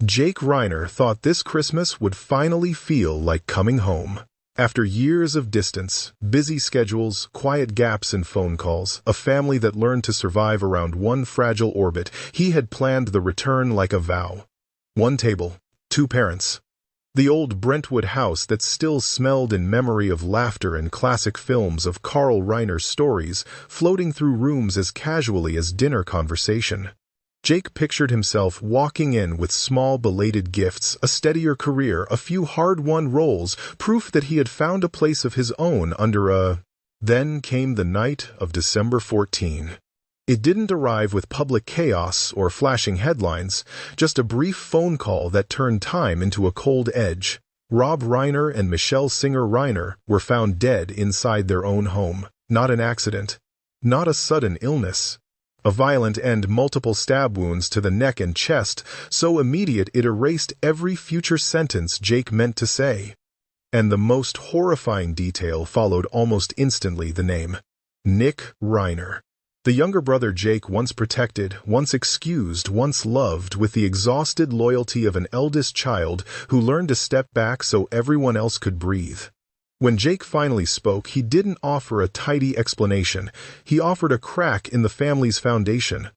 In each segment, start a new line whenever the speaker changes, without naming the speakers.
Jake Reiner thought this Christmas would finally feel like coming home. After years of distance, busy schedules, quiet gaps in phone calls, a family that learned to survive around one fragile orbit, he had planned the return like a vow. One table, two parents. The old Brentwood house that still smelled in memory of laughter and classic films of Carl Reiner's stories floating through rooms as casually as dinner conversation. Jake pictured himself walking in with small belated gifts, a steadier career, a few hard-won roles, proof that he had found a place of his own under a... Then came the night of December 14. It didn't arrive with public chaos or flashing headlines, just a brief phone call that turned time into a cold edge. Rob Reiner and Michelle Singer Reiner were found dead inside their own home. Not an accident. Not a sudden illness. A violent and multiple stab wounds to the neck and chest, so immediate it erased every future sentence Jake meant to say. And the most horrifying detail followed almost instantly: the name. Nick Reiner. The younger brother Jake once protected, once excused, once loved, with the exhausted loyalty of an eldest child who learned to step back so everyone else could breathe. When Jake finally spoke, he didn't offer a tidy explanation. He offered a crack in the family's foundation.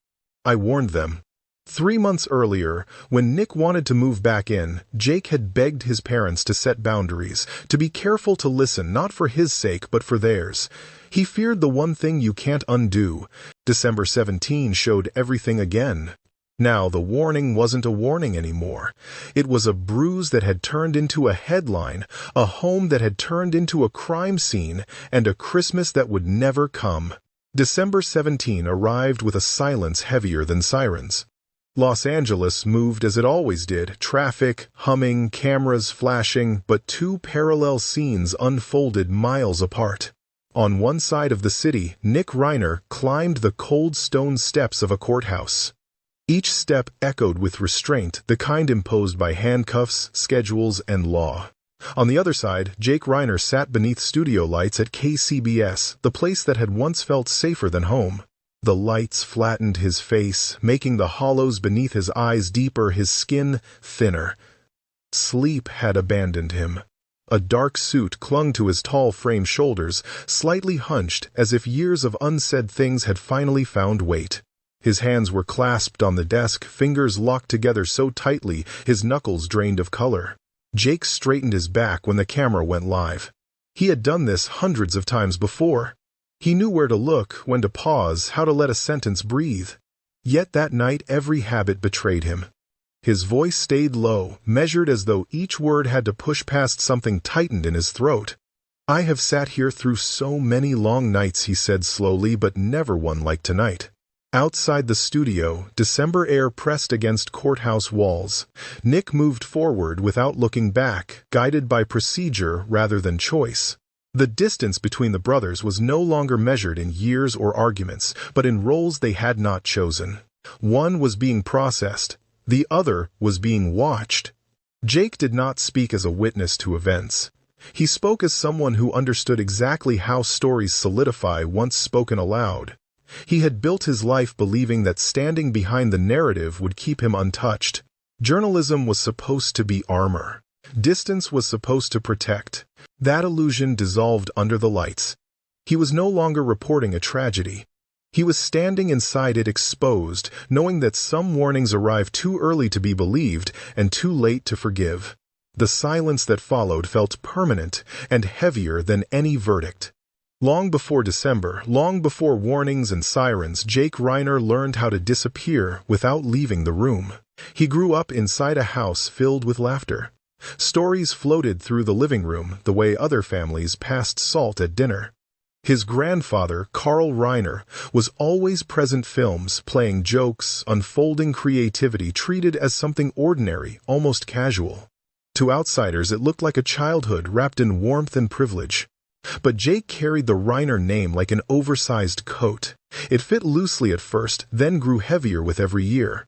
I warned them. 3 months earlier, when Nick wanted to move back in, Jake had begged his parents to set boundaries, to be careful to listen, not for his sake but for theirs. He feared the one thing you can't undo. December 17 showed everything again. Now the warning wasn't a warning anymore. It was a bruise that had turned into a headline, a home that had turned into a crime scene, and a Christmas that would never come. December 17 arrived with a silence heavier than sirens. Los Angeles moved as it always did, traffic humming, cameras flashing, but two parallel scenes unfolded miles apart. On one side of the city, Nick Reiner climbed the cold stone steps of a courthouse. Each step echoed with restraint, the kind imposed by handcuffs, schedules, and law. On the other side, Jake Reiner sat beneath studio lights at KCBS, the place that had once felt safer than home. The lights flattened his face, making the hollows beneath his eyes deeper, his skin thinner. Sleep had abandoned him. A dark suit clung to his tall frame shoulders, slightly hunched, as if years of unsaid things had finally found weight. His hands were clasped on the desk, fingers locked together so tightly his knuckles drained of color. Jake straightened his back when the camera went live. He had done this hundreds of times before. He knew where to look, when to pause, how to let a sentence breathe. Yet that night every habit betrayed him. His voice stayed low, measured as though each word had to push past something tightened in his throat. "I have sat here through so many long nights," he said slowly, "but never one like tonight." Outside the studio, December air pressed against courthouse walls. Nick moved forward without looking back, guided by procedure rather than choice. The distance between the brothers was no longer measured in years or arguments, but in roles they had not chosen. One was being processed, the other was being watched. Jake did not speak as a witness to events. He spoke as someone who understood exactly how stories solidify once spoken aloud. He had built his life believing that standing behind the narrative would keep him untouched. Journalism was supposed to be armor. Distance was supposed to protect. That illusion dissolved under the lights. He was no longer reporting a tragedy. He was standing inside it, exposed, knowing that some warnings arrived too early to be believed and too late to forgive. The silence that followed felt permanent and heavier than any verdict. Long before December, long before warnings and sirens, Jake Reiner learned how to disappear without leaving the room. He grew up inside a house filled with laughter. Stories floated through the living room the way other families passed salt at dinner. His grandfather, Carl Reiner, was always present, films, playing jokes, unfolding creativity treated as something ordinary, almost casual. To outsiders it looked like a childhood wrapped in warmth and privilege. But Jake carried the Reiner name like an oversized coat. It fit loosely at first, then grew heavier with every year.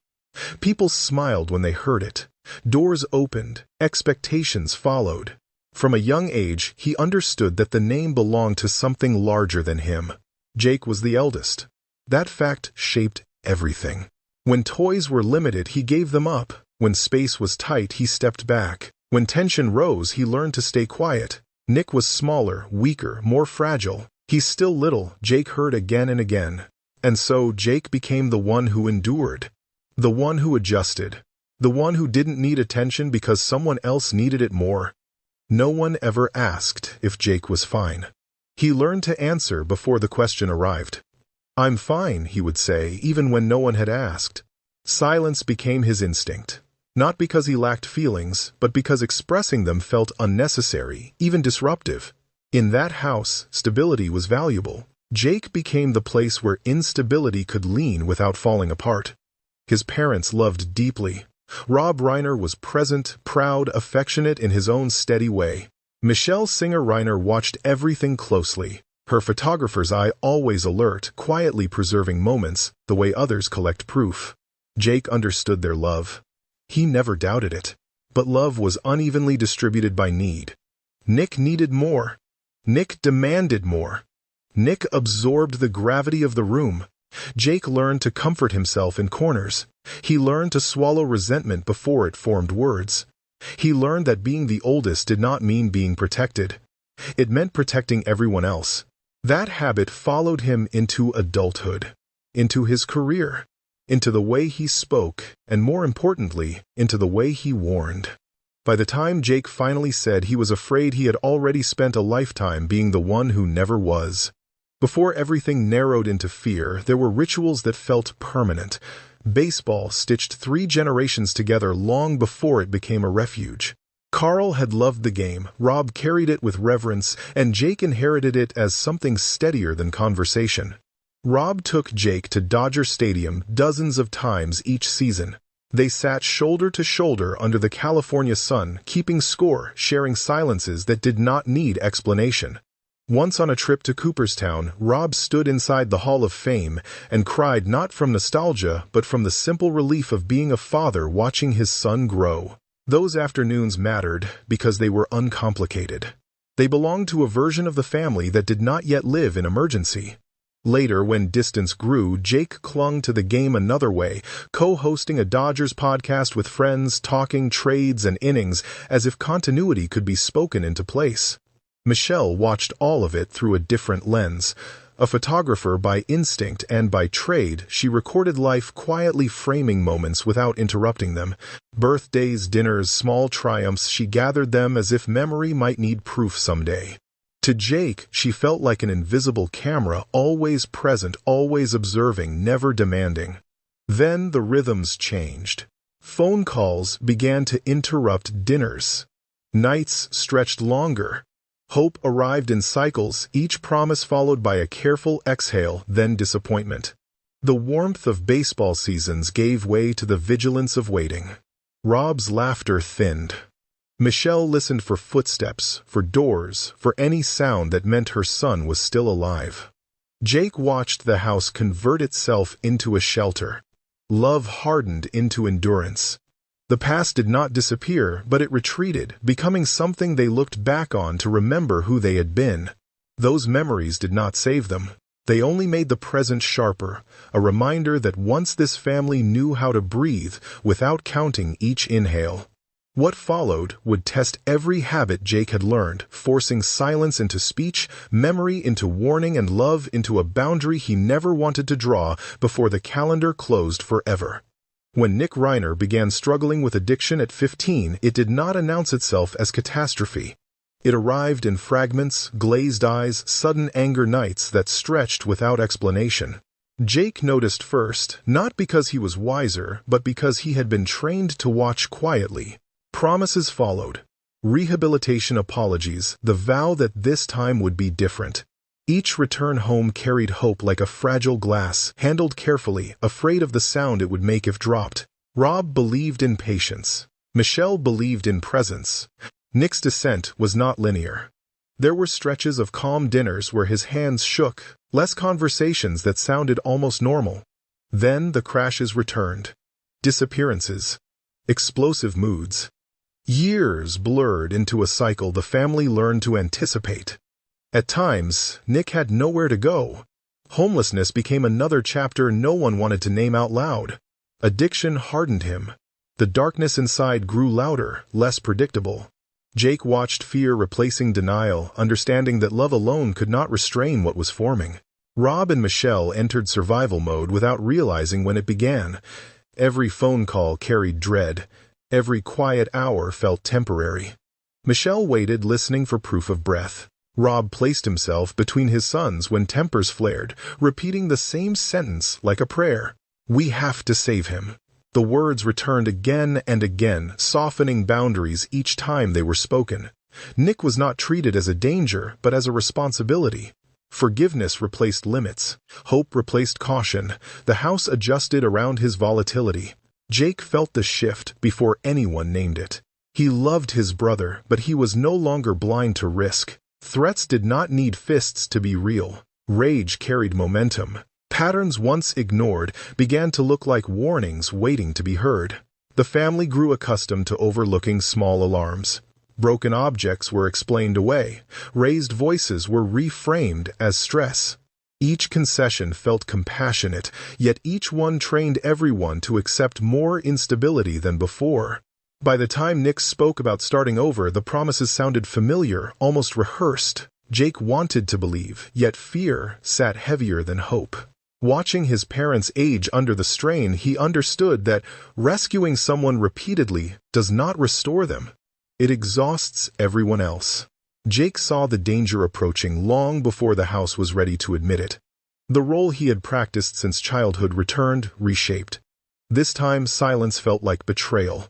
People smiled when they heard it. Doors opened, expectations followed. From a young age, he understood that the name belonged to something larger than him. Jake was the eldest. That fact shaped everything. When toys were limited, he gave them up. When space was tight, he stepped back. When tension rose, he learned to stay quiet. Nick was smaller, weaker, more fragile. "He's still little," Jake heard again and again. And so Jake became the one who endured, the one who adjusted, the one who didn't need attention because someone else needed it more. No one ever asked if Jake was fine. He learned to answer before the question arrived. "I'm fine," he would say, even when no one had asked. Silence became his instinct. Not because he lacked feelings, but because expressing them felt unnecessary, even disruptive. In that house, stability was valuable. Jake became the place where instability could lean without falling apart. His parents loved deeply. Rob Reiner was present, proud, affectionate in his own steady way. Michelle Singer Reiner watched everything closely, her photographer's eye always alert, quietly preserving moments, the way others collect proof. Jake understood their love. He never doubted it. But love was unevenly distributed by need. Nick needed more. Nick demanded more. Nick absorbed the gravity of the room. Jake learned to comfort himself in corners. He learned to swallow resentment before it formed words. He learned that being the oldest did not mean being protected. It meant protecting everyone else. That habit followed him into adulthood, into his career, into the way he spoke, and more importantly, into the way he warned. By the time Jake finally said he was afraid he had already spent a lifetime being the one who never was. Before everything narrowed into fear, there were rituals that felt permanent. Baseball stitched 3 generations together long before it became a refuge. Carl had loved the game, Rob carried it with reverence, and Jake inherited it as something steadier than conversation. Rob took Jake to Dodger Stadium dozens of times each season. They sat shoulder to shoulder under the California sun, keeping score, sharing silences that did not need explanation. Once on a trip to Cooperstown, Rob stood inside the Hall of Fame and cried not from nostalgia but from the simple relief of being a father watching his son grow. Those afternoons mattered because they were uncomplicated. They belonged to a version of the family that did not yet live in emergency. Later, when distance grew, Jake clung to the game another way, co-hosting a Dodgers podcast with friends, talking trades and innings as if continuity could be spoken into place. Michelle watched all of it through a different lens. A photographer by instinct and by trade, she recorded life quietly, framing moments without interrupting them. Birthdays, dinners, small triumphs, she gathered them as if memory might need proof someday. To Jake, she felt like an invisible camera, always present, always observing, never demanding. Then the rhythms changed. Phone calls began to interrupt dinners. Nights stretched longer. Hope arrived in cycles, each promise followed by a careful exhale, then disappointment. The warmth of baseball seasons gave way to the vigilance of waiting. Rob's laughter thinned. Michelle listened for footsteps, for doors, for any sound that meant her son was still alive. Jake watched the house convert itself into a shelter. Love hardened into endurance. The past did not disappear, but it retreated, becoming something they looked back on to remember who they had been. Those memories did not save them. They only made the present sharper, a reminder that once this family knew how to breathe without counting each inhale. What followed would test every habit Jake had learned, forcing silence into speech, memory into warning, and love into a boundary he never wanted to draw before the calendar closed forever. When Nick Reiner began struggling with addiction at 15, it did not announce itself as catastrophe. It arrived in fragments, glazed eyes, sudden anger nights that stretched without explanation. Jake noticed first, not because he was wiser, but because he had been trained to watch quietly. Promises followed. Rehabilitation apologies, the vow that this time would be different. Each return home carried hope like a fragile glass, handled carefully, afraid of the sound it would make if dropped. Rob believed in patience. Michelle believed in presence. Nick's descent was not linear. There were stretches of calm dinners where his hands shook, less conversations that sounded almost normal. Then the crashes returned. Disappearances. Explosive moods. Years blurred into a cycle the family learned to anticipate. At times, Nick had nowhere to go. Homelessness became another chapter no one wanted to name out loud. Addiction hardened him. The darkness inside grew louder, less predictable. Jake watched fear replacing denial, understanding that love alone could not restrain what was forming. Rob and Michelle entered survival mode without realizing when it began. Every phone call carried dread. Every quiet hour felt temporary. Michelle waited, listening for proof of breath. Rob placed himself between his sons when tempers flared, repeating the same sentence like a prayer. "We have to save him." The words returned again and again, softening boundaries each time they were spoken. Nick was not treated as a danger, but as a responsibility. Forgiveness replaced limits. Hope replaced caution. The house adjusted around his volatility. Jake felt the shift before anyone named it. He loved his brother, but he was no longer blind to risk. Threats did not need fists to be real. Rage carried momentum. Patterns once ignored began to look like warnings waiting to be heard. The family grew accustomed to overlooking small alarms. Broken objects were explained away. Raised voices were reframed as stress. Each concession felt compassionate, yet each one trained everyone to accept more instability than before. By the time Nick spoke about starting over, the promises sounded familiar, almost rehearsed. Jake wanted to believe, yet fear sat heavier than hope. Watching his parents age under the strain, he understood that rescuing someone repeatedly does not restore them. It exhausts everyone else. Jake saw the danger approaching long before the house was ready to admit it. The role he had practiced since childhood returned, reshaped. This time, silence felt like betrayal.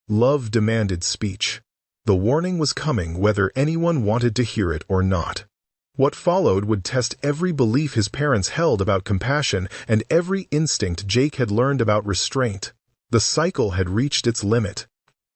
Love demanded speech. The warning was coming whether anyone wanted to hear it or not. What followed would test every belief his parents held about compassion and every instinct Jake had learned about restraint. The cycle had reached its limit.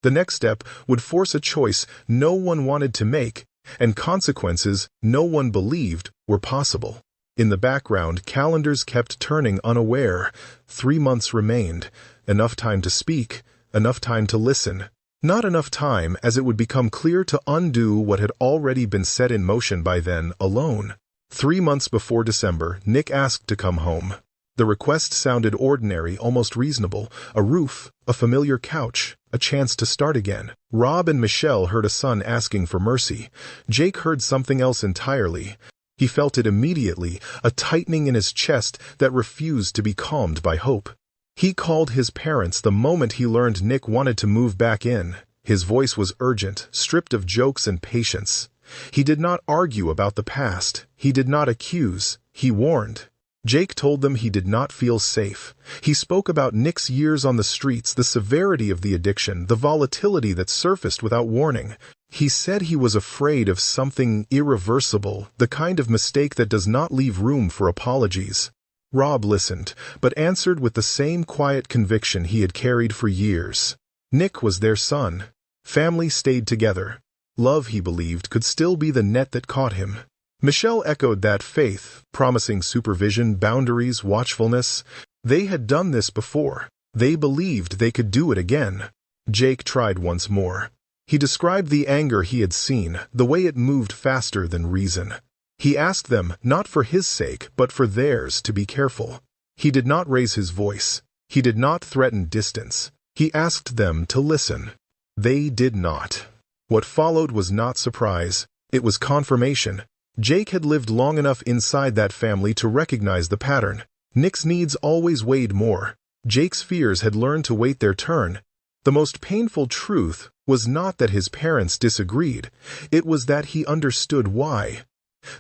The next step would force a choice no one wanted to make, and consequences no one believed were possible. In the background, calendars kept turning unaware. 3 months remained. Enough time to speak, enough time to listen. Not enough time, as it would become clear to undo what had already been set in motion by then, alone. 3 months before December, Nick asked to come home. The request sounded ordinary, almost reasonable. A roof, a familiar couch, a chance to start again. Rob and Michelle heard a son asking for mercy. Jake heard something else entirely. He felt it immediately, a tightening in his chest that refused to be calmed by hope. He called his parents the moment he learned Nick wanted to move back in. His voice was urgent, stripped of jokes and patience. He did not argue about the past. He did not accuse. He warned. Jake told them he did not feel safe. He spoke about Nick's years on the streets, the severity of the addiction, the volatility that surfaced without warning. He said he was afraid of something irreversible, the kind of mistake that does not leave room for apologies. Rob listened, but answered with the same quiet conviction he had carried for years. Nick was their son. Family stayed together. Love, he believed, could still be the net that caught him. Michelle echoed that faith, promising supervision, boundaries, watchfulness. They had done this before. They believed they could do it again. Jake tried once more. He described the anger he had seen, the way it moved faster than reason. He asked them, not for his sake, but for theirs, to be careful. He did not raise his voice. He did not threaten distance. He asked them to listen. They did not. What followed was not surprise. It was confirmation. Jake had lived long enough inside that family to recognize the pattern. Nick's needs always weighed more. Jake's fears had learned to wait their turn. The most painful truth was not that his parents disagreed. It was that he understood why.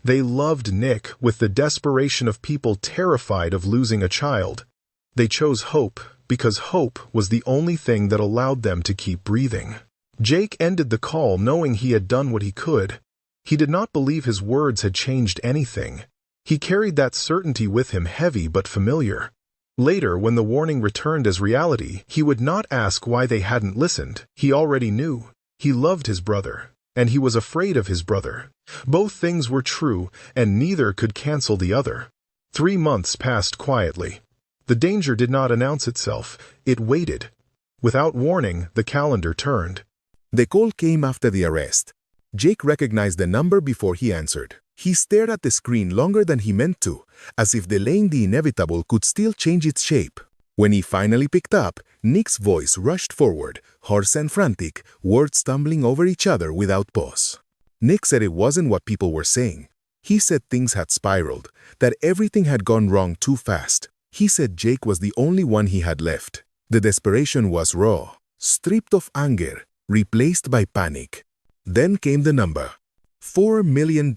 They loved Nick with the desperation of people terrified of losing a child. They chose hope because hope was the only thing that allowed them to keep breathing. Jake ended the call knowing he had done what he could. He did not believe his words had changed anything. He carried that certainty with him, heavy but familiar. Later, when the warning returned as reality, he would not ask why they hadn't listened. He already knew. He loved his brother, and he was afraid of his brother. Both things were true, and neither could cancel the other. 3 months passed quietly. The danger did not announce itself. It waited. Without warning, the calendar turned.
The call came after the arrest. Jake recognized the number before he answered. He stared at the screen longer than he meant to, as if delaying the inevitable could still change its shape. When he finally picked up, Nick's voice rushed forward, hoarse and frantic, words stumbling over each other without pause. Nick said it wasn't what people were saying. He said things had spiraled, that everything had gone wrong too fast. He said Jake was the only one he had left. The desperation was raw, stripped of anger, replaced by panic. Then came the number. $4 million.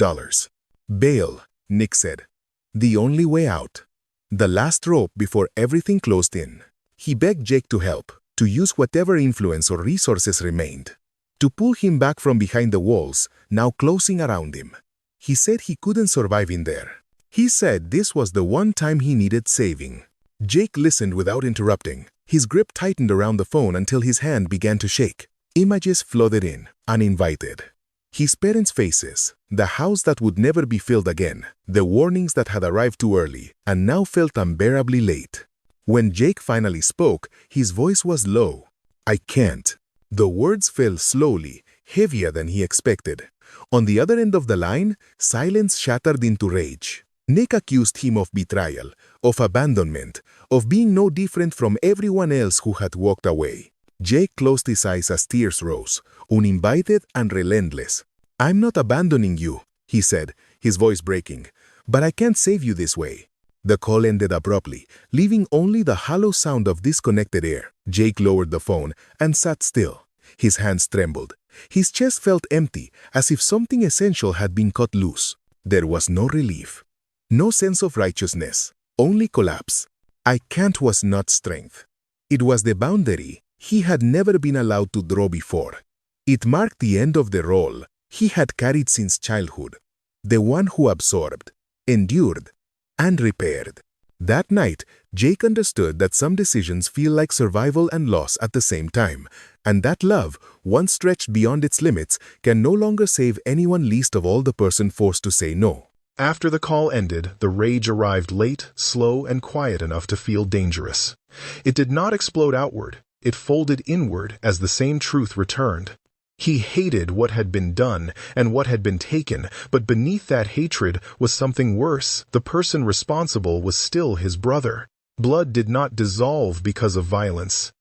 Bail, Nick said. The only way out. The last rope before everything closed in. He begged Jake to help, to use whatever influence or resources remained, to pull him back from behind the walls, now closing around him. He said he couldn't survive in there. He said this was the one time he needed saving. Jake listened without interrupting. His grip tightened around the phone until his hand began to shake. Images flooded in, uninvited. His parents' faces, the house that would never be filled again, the warnings that had arrived too early and now felt unbearably late. When Jake finally spoke, his voice was low. "I can't." The words fell slowly, heavier than he expected. On the other end of the line, silence shattered into rage. Nick accused him of betrayal, of abandonment, of being no different from everyone else who had walked away. Jake closed his eyes as tears rose, uninvited and relentless. "I'm not abandoning you," he said, his voice breaking, "but I can't save you this way." The call ended abruptly, leaving only the hollow sound of disconnected air. Jake lowered the phone and sat still. His hands trembled. His chest felt empty, as if something essential had been cut loose. There was no relief, no sense of righteousness, only collapse. "I can't" was not strength. It was the boundary he had never been allowed to draw before. It marked the end of the role he had carried since childhood, the one who absorbed, endured, and repaired. That night, Jake understood that some decisions feel like survival and loss at the same time, and that love, once stretched beyond its limits, can no longer save anyone, least of all the person forced to say no.
After the call ended, the rage arrived late, slow, and quiet enough to feel dangerous. It did not explode outward. It folded inward as the same truth returned. He hated what had been done and what had been taken, but beneath that hatred was something worse. The person responsible was still his brother. Blood did not dissolve because of violence.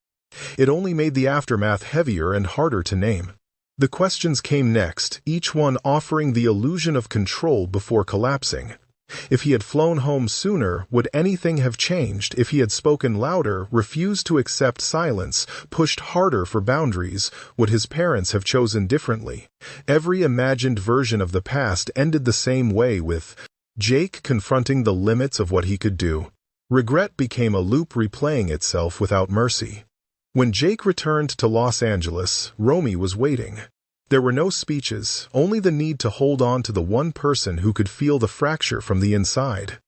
It only made the aftermath heavier and harder to name. The questions came next, each one offering the illusion of control before collapsing. If he had flown home sooner, would anything have changed? If he had spoken louder, refused to accept silence, pushed harder for boundaries, would his parents have chosen differently? Every imagined version of the past ended the same way, with Jake confronting the limits of what he could do. Regret became a loop replaying itself without mercy. When Jake returned to Los Angeles, Romy was waiting. There were no speeches, only the need to hold on to the one person who could feel the fracture from the inside.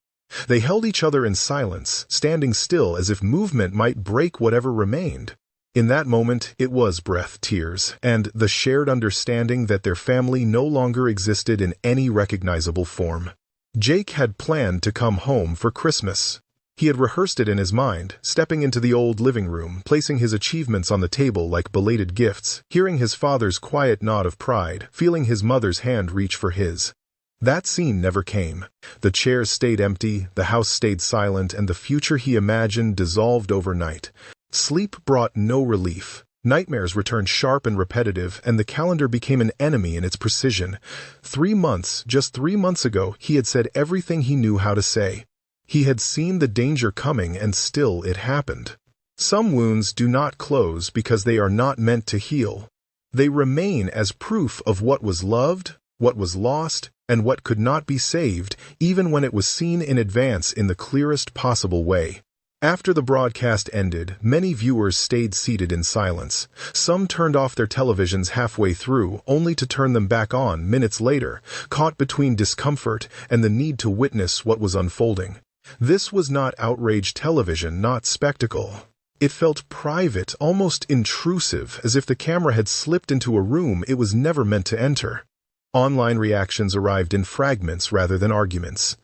They held each other in silence, standing still as if movement might break whatever remained. In that moment, it was breath, tears, and the shared understanding that their family no longer existed in any recognizable form. Jake had planned to come home for Christmas. He had rehearsed it in his mind, stepping into the old living room, placing his achievements on the table like belated gifts, hearing his father's quiet nod of pride, feeling his mother's hand reach for his. That scene never came. The chairs stayed empty, the house stayed silent, and the future he imagined dissolved overnight. Sleep brought no relief. Nightmares returned sharp and repetitive, and the calendar became an enemy in its precision. 3 months, just 3 months ago, he had said everything he knew how to say. He had seen the danger coming, and still it happened. Some wounds do not close because they are not meant to heal. They remain as proof of what was loved, what was lost, and what could not be saved, even when it was seen in advance in the clearest possible way. After the broadcast ended, many viewers stayed seated in silence. Some turned off their televisions halfway through, only to turn them back on minutes later, caught between discomfort and the need to witness what was unfolding. This was not outrage television, not spectacle. It felt private, almost intrusive, as if the camera had slipped into a room it was never meant to enter. Online reactions arrived in fragments rather than arguments.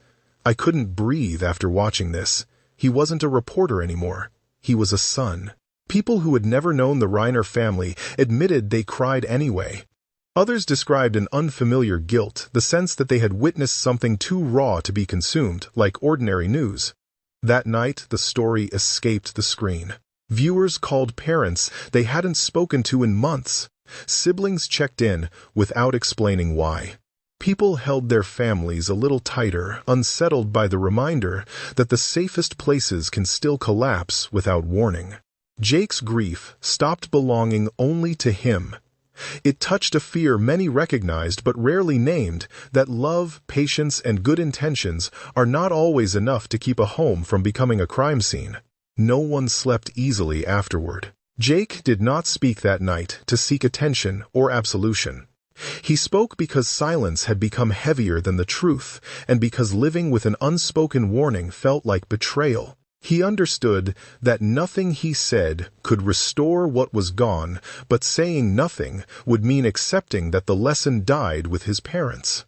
"I couldn't breathe after watching this. He wasn't a reporter anymore. He was a son." People who had never known the Reiner family admitted they cried anyway. Others described an unfamiliar guilt, the sense that they had witnessed something too raw to be consumed, like ordinary news. That night, the story escaped the screen. Viewers called parents they hadn't spoken to in months. Siblings checked in without explaining why. People held their families a little tighter, unsettled by the reminder that the safest places can still collapse without warning. Jake's grief stopped belonging only to him. It touched a fear many recognized but rarely named, that love, patience, and good intentions are not always enough to keep a home from becoming a crime scene. No one slept easily afterward. Jake did not speak that night to seek attention or absolution. He spoke because silence had become heavier than the truth, and because living with an unspoken warning felt like betrayal. He understood that nothing he said could restore what was gone, but saying nothing would mean accepting that the lesson died with his parents.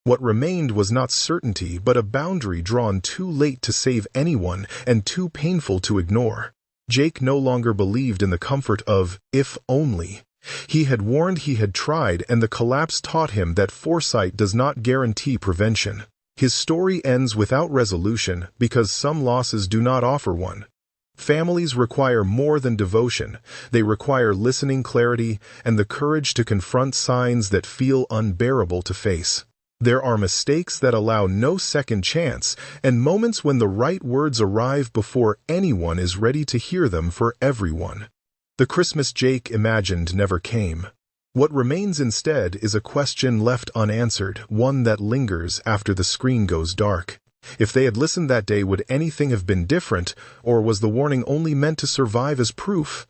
What remained was not certainty, but a boundary drawn too late to save anyone and too painful to ignore. Jake no longer believed in the comfort of "if only." He had warned, he had tried, and the collapse taught him that foresight does not guarantee prevention. His story ends without resolution because some losses do not offer one. Families require more than devotion. They require listening, clarity, and the courage to confront signs that feel unbearable to face. There are mistakes that allow no second chance, and moments when the right words arrive before anyone is ready to hear them for everyone. The Christmas Jake imagined never came. What remains instead is a question left unanswered, one that lingers after the screen goes dark. If they had listened that day, would anything have been different, or was the warning only meant to survive as proof?